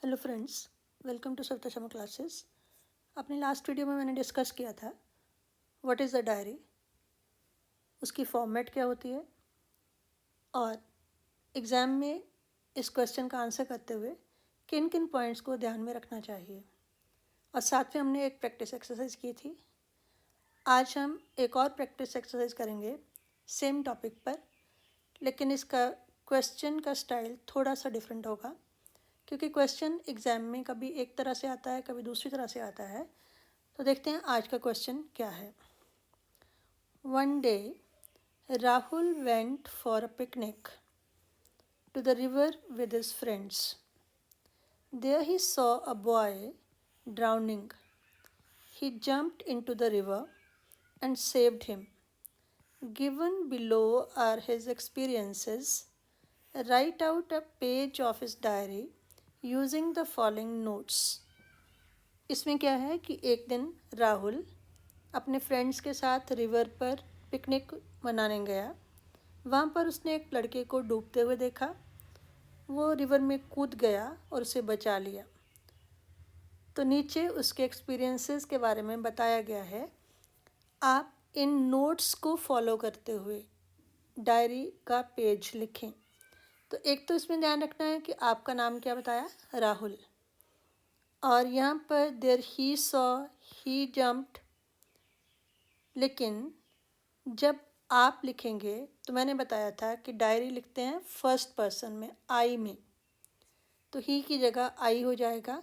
Hello friends, welcome to Savita Sharma classes. अपने last video में मैंने डिस्कस किया था व्हाट इज़ द डायरी, उसकी फॉर्मेट क्या होती है और एग्ज़ाम में इस क्वेश्चन का आंसर करते हुए किन किन पॉइंट्स को ध्यान में रखना चाहिए। और साथ में हमने एक प्रैक्टिस एक्सरसाइज की थी। आज हम एक और प्रैक्टिस एक्सरसाइज करेंगे सेम टॉपिक पर, लेकिन इसका क्वेश्चन का स्टाइल थोड़ा सा डिफरेंट होगा, क्योंकि क्वेश्चन एग्ज़ाम में कभी एक तरह से आता है, कभी दूसरी तरह से आता है। तो देखते हैं आज का क्वेश्चन क्या है। One day Rahul went for a picnic to the river with his friends. There he saw a boy drowning. He jumped into the river and saved him. Given below are his experiences. Write out a page of his diary using the following notes. इसमें क्या है कि एक दिन राहुल अपने friends के साथ river पर पिकनिक मनाने गया। वहाँ पर उसने एक लड़के को डूबते हुए देखा। वो रिवर में कूद गया और उसे बचा लिया। तो नीचे उसके एक्सपीरियंसेस के बारे में बताया गया है। आप इन नोट्स को फॉलो करते हुए डायरी का पेज लिखें। तो एक तो इसमें ध्यान रखना है कि आपका नाम क्या बताया, राहुल। और यहाँ पर there he saw, he jumped, लेकिन जब आप लिखेंगे तो मैंने बताया था कि डायरी लिखते हैं फर्स्ट पर्सन में, आई में, तो ही की जगह आई हो जाएगा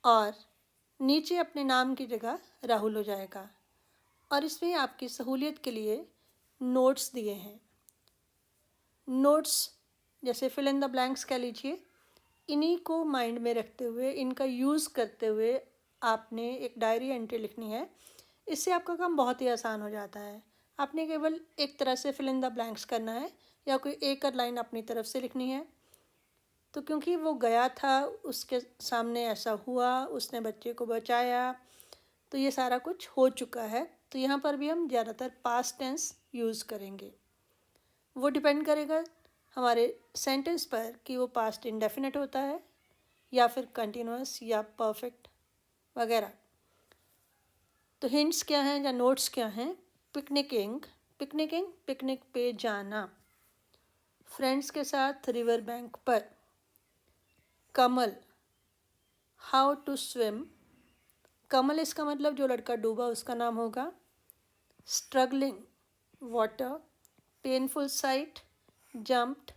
और नीचे अपने नाम की जगह राहुल हो जाएगा। और इसमें आपकी सहूलियत के लिए नोट्स दिए हैं। नोट्स जैसे फिल इन द ब्लैंक्स कह लीजिए, इन्हीं को माइंड में रखते हुए, इनका यूज़ करते हुए आपने एक डायरी एंट्री लिखनी है। इससे आपका काम बहुत ही आसान हो जाता है। आपने केवल एक तरह से फिल इन द ब्लैंक्स करना है या कोई एक लाइन अपनी तरफ से लिखनी है। तो क्योंकि वो गया था, उसके सामने ऐसा हुआ, उसने बच्चे को बचाया, तो ये सारा कुछ हो चुका है। तो यहाँ पर भी हम ज़्यादातर पास्ट टेंस यूज़ करेंगे। वो डिपेंड करेगा हमारे सेंटेंस पर कि वो पास्ट इंडेफिनिट होता है या फिर कंटिन्यूअस या परफेक्ट वगैरह। तो हिंट्स क्या हैं या नोट्स क्या हैं? पिकनिकिंग, पिकनिकिंग पिकनिक पे जाना, फ्रेंड्स के साथ रिवर बैंक पर। कमल, हाउ टू स्विम, कमल इसका मतलब जो लड़का डूबा उसका नाम होगा। Struggling, water, painful site, jumped,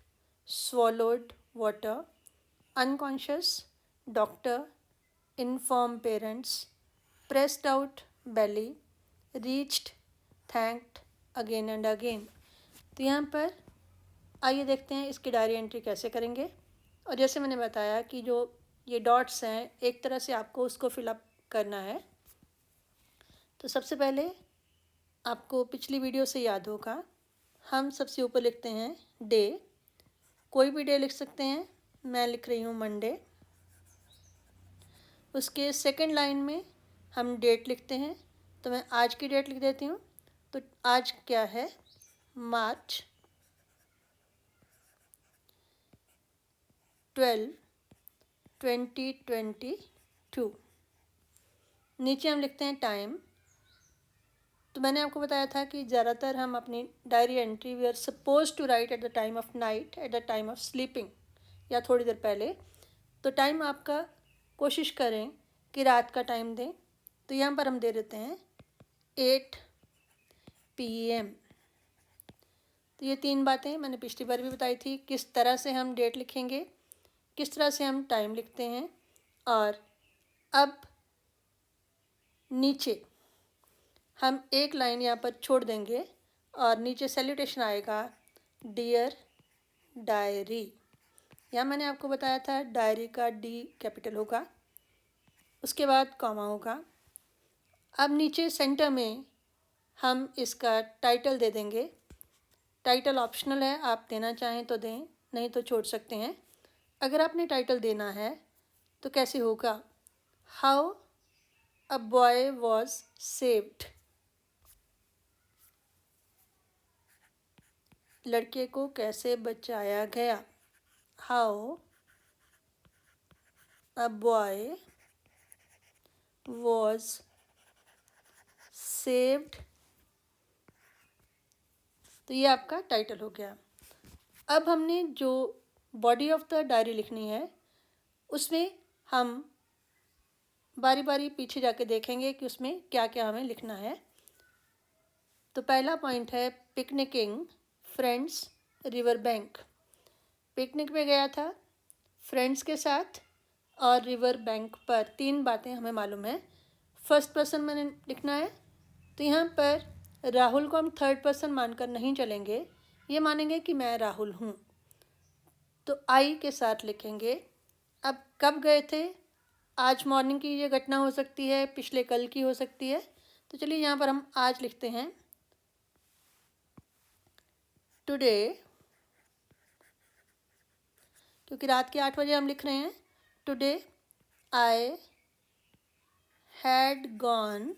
swallowed water, unconscious, doctor, inform parents, pressed out belly, reached, thanked, again and again। तो यहाँ पर आइए देखते हैं इसकी डायरी एंट्री कैसे करेंगे। और जैसे मैंने बताया कि जो ये डॉट्स हैं, एक तरह से आपको उसको फिलअप करना है। तो सबसे पहले आपको पिछली वीडियो से याद होगा, हम सबसे ऊपर लिखते हैं डे। कोई भी डे लिख सकते हैं, मैं लिख रही हूँ मंडे। उसके सेकंड लाइन में हम डेट लिखते हैं, तो मैं आज की डेट लिख देती हूँ। तो आज क्या है, मार्च 12, 2022। नीचे हम लिखते हैं टाइम। तो मैंने आपको बताया था कि ज़्यादातर हम अपनी diary entry we are suppose to write at the time of night, at the time of sleeping, या थोड़ी देर पहले। तो टाइम आपका कोशिश करें कि रात का टाइम दें। तो यहाँ पर हम दे देते हैं 8 PM। तो ये तीन बातें मैंने पिछली बार भी बताई थी, किस तरह से हम डेट लिखेंगे, किस तरह से हम टाइम लिखते हैं। और अब नीचे हम एक लाइन यहाँ पर छोड़ देंगे और नीचे सैल्यूटेशन आएगा, डियर डायरी। यहाँ मैंने आपको बताया था डायरी का डी कैपिटल होगा, उसके बाद कॉमा होगा। अब नीचे सेंटर में हम इसका टाइटल दे देंगे। टाइटल ऑप्शनल है, आप देना चाहें तो दें, नहीं तो छोड़ सकते हैं। अगर आपने टाइटल देना है तो कैसे होगा, how a boy was saved, लड़के को कैसे बचाया गया। How a boy was saved। तो ये आपका टाइटल हो गया। अब हमने जो बॉडी ऑफ द डायरी लिखनी है उसमें हम बारी बारी पीछे जाके देखेंगे कि उसमें क्या क्या हमें लिखना है। तो पहला पॉइंट है पिकनिकिंग फ्रेंड्स रिवर बैंक। पिकनिक पे गया था फ्रेंड्स के साथ और रिवर बैंक पर। 3 बातें हमें मालूम है। फर्स्ट पर्सन मैंने लिखना है, तो यहाँ पर राहुल को हम थर्ड पर्सन मानकर नहीं चलेंगे, ये मानेंगे कि मैं राहुल हूँ, तो आई के साथ लिखेंगे। अब कब गए थे, आज मॉर्निंग की ये घटना हो सकती है, पिछले कल की हो सकती है, तो चलिए यहाँ पर हम आज लिखते हैं। टुडे, क्योंकि रात के 8 बजे हम लिख रहे हैं। Today I had gone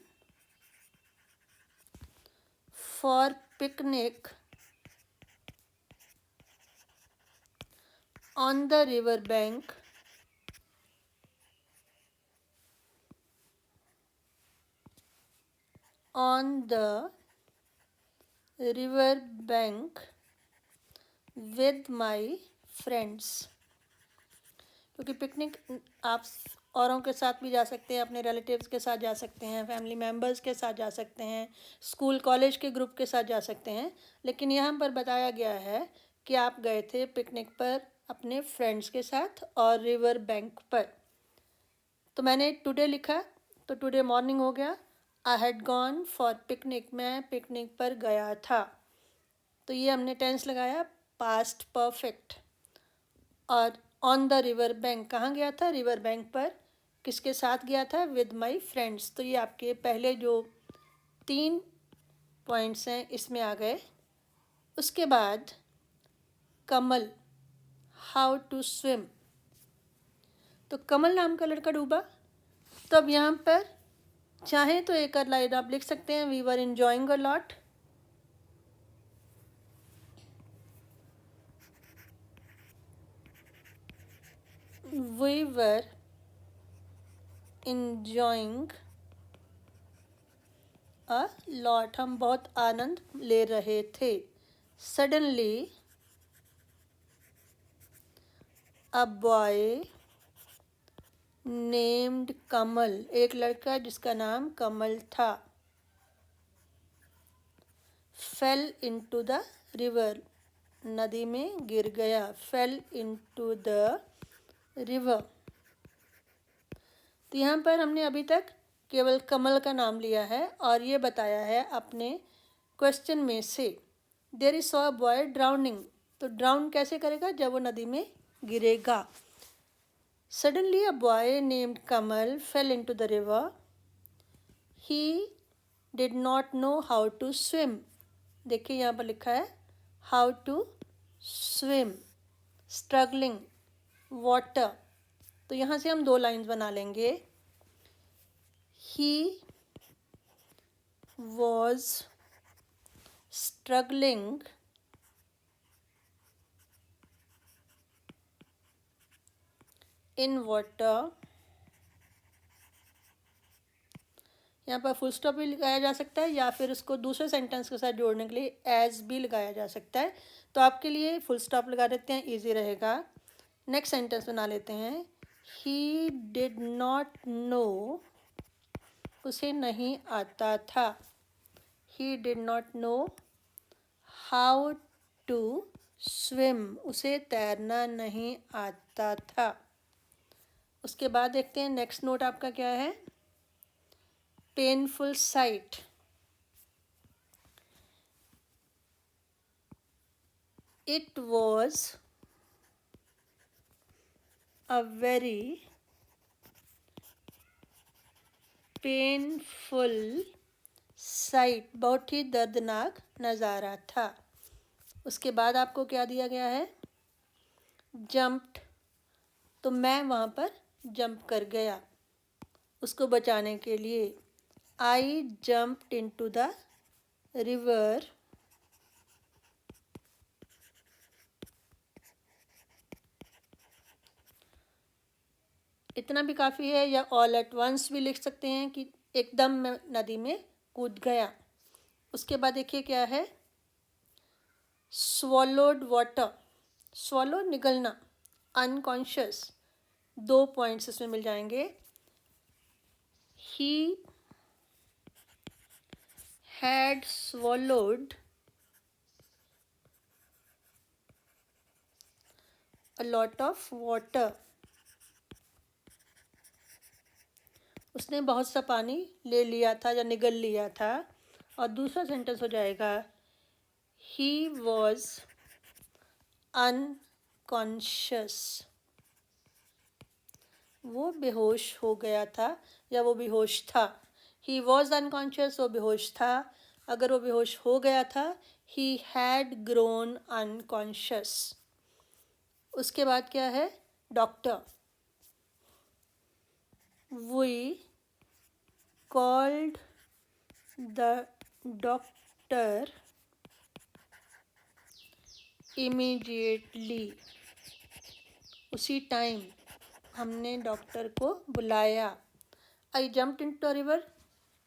for picnic on the river bank on the river bank with my friends। क्योंकि पिकनिक आप औरों के साथ भी जा सकते हैं, अपने रिलेटिव्स के साथ जा सकते हैं, फैमिली मेम्बर्स के साथ जा सकते हैं, स्कूल कॉलेज के ग्रुप के साथ जा सकते हैं, लेकिन यहाँ पर बताया गया है कि आप गए थे पिकनिक पर अपने फ्रेंड्स के साथ और रिवर बैंक पर। तो मैंने टुडे लिखा, तो टुडे मॉर्निंग हो गया। I had gone for picnic, मैं पिकनिक पर गया था, तो ये हमने टेंस लगाया पास्ट परफेक्ट। और ऑन द रिवर बैंक, कहाँ गया था, रिवर बैंक पर। किसके साथ गया था, विद माई फ्रेंड्स। तो ये आपके पहले जो 3 पॉइंट्स हैं इसमें आ गए। उसके बाद कमल, हाउ टू स्विम। तो कमल नाम का लड़का डूबा, तो अब यहाँ पर चाहे तो एक और लाइन आप लिख सकते हैं, we were enjoying a lot. We were enjoying a lot, हम बहुत आनंद ले रहे थे। Suddenly a boy named Kamal, एक लड़का जिसका नाम कमल था, फेल इनटू द रिवर, नदी में गिर गया। Fail into the river. तो यहाँ पर हमने अभी तक केवल कमल का नाम लिया है और ये बताया है अपने क्वेश्चन में से। There is saw a boy drowning, तो ड्राउन कैसे करेगा, जब वो नदी में गिरेगा। Suddenly a boy named Kamal fell into the river, he did not know how to swim. देखिए यहाँ पर लिखा है how to swim, struggling water. तो यहाँ से हम 2 लाइन्स बना लेंगे। He was struggling in water. यहाँ पर फुल स्टॉप भी लगाया जा सकता है या फिर उसको दूसरे सेंटेंस के साथ जोड़ने के लिए एज भी लगाया जा सकता है। तो आपके लिए फुल स्टॉप लगा देते हैं, इजी रहेगा। नेक्स्ट सेंटेंस बना लेते हैं। ही डिड नॉट नो, उसे नहीं आता था। He did not know how to swim, उसे तैरना नहीं आता था। उसके बाद देखते हैं नेक्स्ट नोट आपका क्या है। Painful site, it was a very painful site, बहुत ही दर्दनाक नज़ारा था। उसके बाद आपको क्या दिया गया है, जंप्ड, तो मैं वहाँ पर जंप कर गया उसको बचाने के लिए। आई जंप्ड इनटू द रिवर इतना भी काफ़ी है, या ऑल एट वंस भी लिख सकते हैं कि एकदम मैं नदी में कूद गया। उसके बाद देखिए क्या है, स्वॉलोड वाटर, स्वॉलो निगलना, अनकॉन्शियस, 2 पॉइंट्स इसमें मिल जाएंगे। He had swallowed a lot of water, उसने बहुत सा पानी ले लिया था या निगल लिया था। और दूसरा सेंटेंस हो जाएगा he was unconscious, वो बेहोश हो गया था या वो बेहोश था। he was unconscious, वो बेहोश था। अगर वो बेहोश हो गया था, he had grown unconscious। उसके बाद क्या है, doctor, we called the doctor immediately, उसी टाइम हमने डॉक्टर को बुलाया। I jumped into a river,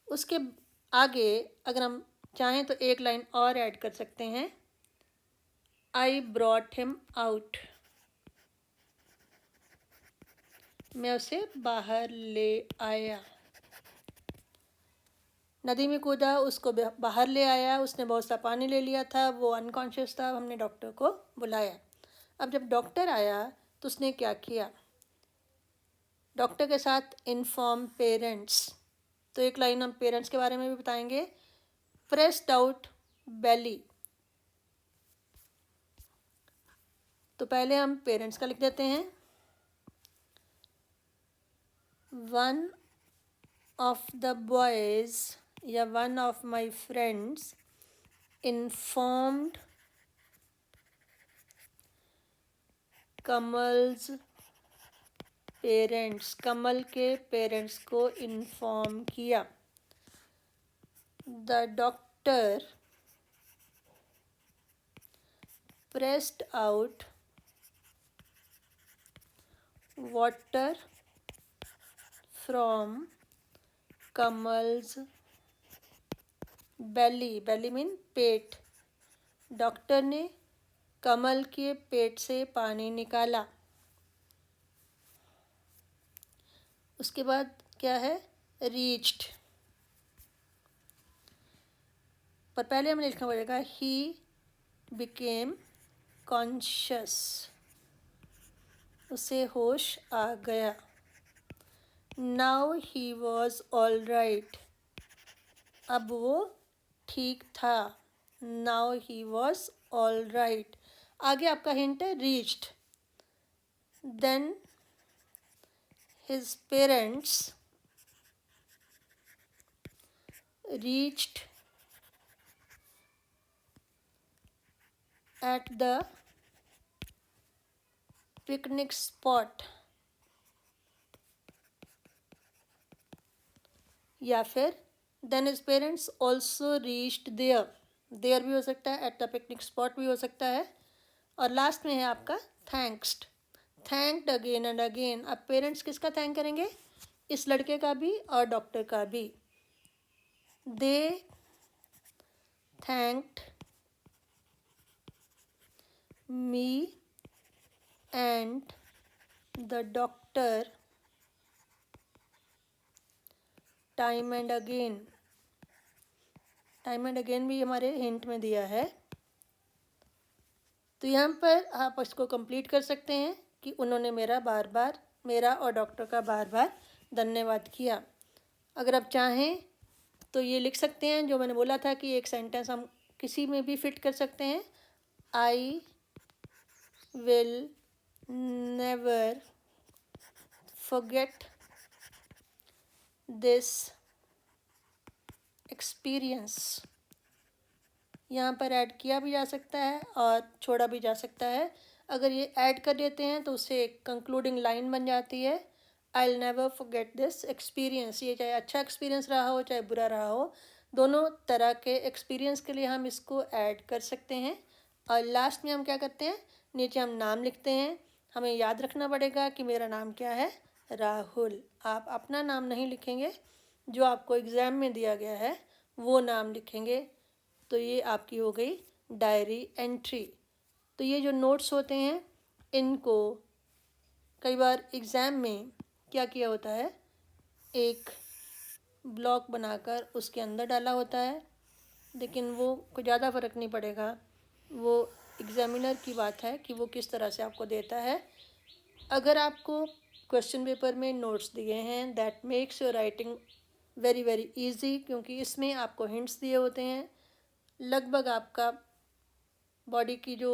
उसके आगे अगर हम चाहें तो एक लाइन और ऐड कर सकते हैं, I brought him out, मैं उसे बाहर ले आया। नदी में कूदा, उसको बाहर ले आया, उसने बहुत सा पानी ले लिया था, वो अनकॉन्शियस था, हमने डॉक्टर को बुलाया। अब जब डॉक्टर आया तो उसने क्या किया, डॉक्टर के साथ इन्फॉर्म पेरेंट्स, तो एक लाइन हम पेरेंट्स के बारे में भी बताएंगे। प्रेस्ड आउट बेली, तो पहले हम पेरेंट्स का लिख देते हैं। वन ऑफ द बॉयज़ या one of my friends informed Kamal's parents, Kamal के पेरेंट्स को इन्फॉर्म किया। The doctor pressed out water from Kamal's belly, belly mean पेट, डॉक्टर ने कमल के पेट से पानी निकाला। उसके बाद क्या है, रीच्ड, पर पहले हमें लिखना पड़ेगा ही बिकेम कॉन्शियस, उसे होश आ गया। Now he was all right, अब वो ठीक था। Now he was all right. आगे आपका हिंट है reached, then his parents reached at the picnic spot, या फिर then his parents also reached there, there भी हो सकता है, at the picnic spot भी हो सकता है। और लास्ट में है आपका thanked, thanked again and again। अब पेरेंट्स किसका थैंक करेंगे, इस लड़के का भी और डॉक्टर का भी। they thanked me and the doctor time and again, time and again भी हमारे हिंट में दिया है। तो यहाँ पर आप इसको कंप्लीट कर सकते हैं कि उन्होंने मेरा और डॉक्टर का बार बार धन्यवाद किया। अगर आप चाहें तो ये लिख सकते हैं जो मैंने बोला था कि एक सेंटेंस हम किसी में भी फिट कर सकते हैं। I will never forget this experience, यहाँ पर ऐड किया भी जा सकता है और छोड़ा भी जा सकता है। अगर ये ऐड कर देते हैं तो उससे एक कंक्लूडिंग लाइन बन जाती है, I will never forget this experience. ये चाहे अच्छा एक्सपीरियंस रहा हो चाहे बुरा रहा हो, दोनों तरह के एक्सपीरियंस के लिए हम इसको ऐड कर सकते हैं। और लास्ट में हम क्या करते हैं, नीचे हम नाम लिखते हैं। हमें याद रखना पड़ेगा कि मेरा नाम क्या है, राहुल। आप अपना नाम नहीं लिखेंगे, जो आपको एग्ज़ाम में दिया गया है वो नाम लिखेंगे। तो ये आपकी हो गई डायरी एंट्री। तो ये जो नोट्स होते हैं इनको कई बार एग्ज़ाम में क्या किया होता है, एक ब्लॉक बनाकर उसके अंदर डाला होता है, लेकिन वो कोई ज़्यादा फ़र्क नहीं पड़ेगा। वो एग्ज़ामिनर की बात है कि वो किस तरह से आपको देता है। अगर आपको क्वेश्चन पेपर में नोट्स दिए हैं, that makes your writing very very easy, क्योंकि इसमें आपको हिंट्स दिए होते हैं। लगभग आपका बॉडी की जो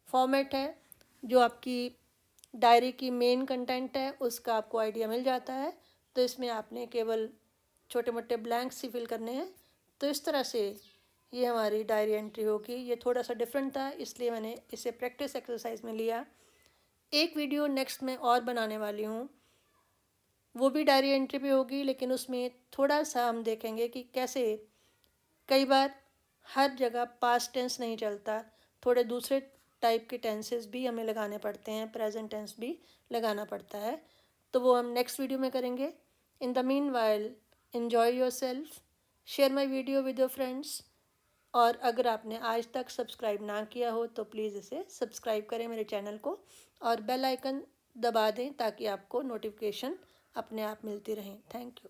फॉर्मेट है, जो आपकी डायरी की मेन कंटेंट है, उसका आपको आइडिया मिल जाता है। तो इसमें आपने केवल छोटे मोटे ब्लैंक्स ही फिल करने हैं। तो इस तरह से ये हमारी डायरी एंट्री होगी। ये थोड़ा सा डिफरेंट था, इसलिए मैंने इसे प्रैक्टिस एक्सरसाइज में लिया। एक वीडियो नेक्स्ट में और बनाने वाली हूँ, वो भी डायरी एंट्री पे होगी, लेकिन उसमें थोड़ा सा हम देखेंगे कि कैसे कई बार हर जगह पास्ट टेंस नहीं चलता, थोड़े दूसरे टाइप के टेंसेस भी हमें लगाने पड़ते हैं, प्रेजेंट टेंस भी लगाना पड़ता है। तो वो हम नेक्स्ट वीडियो में करेंगे। In the mean while enjoy your self, share my video with your friends. और अगर आपने आज तक सब्सक्राइब ना किया हो तो प्लीज़ इसे सब्सक्राइब करें मेरे चैनल को, और बेल आइकन दबा दें ताकि आपको नोटिफिकेशन अपने आप मिलती रहें। Thank you.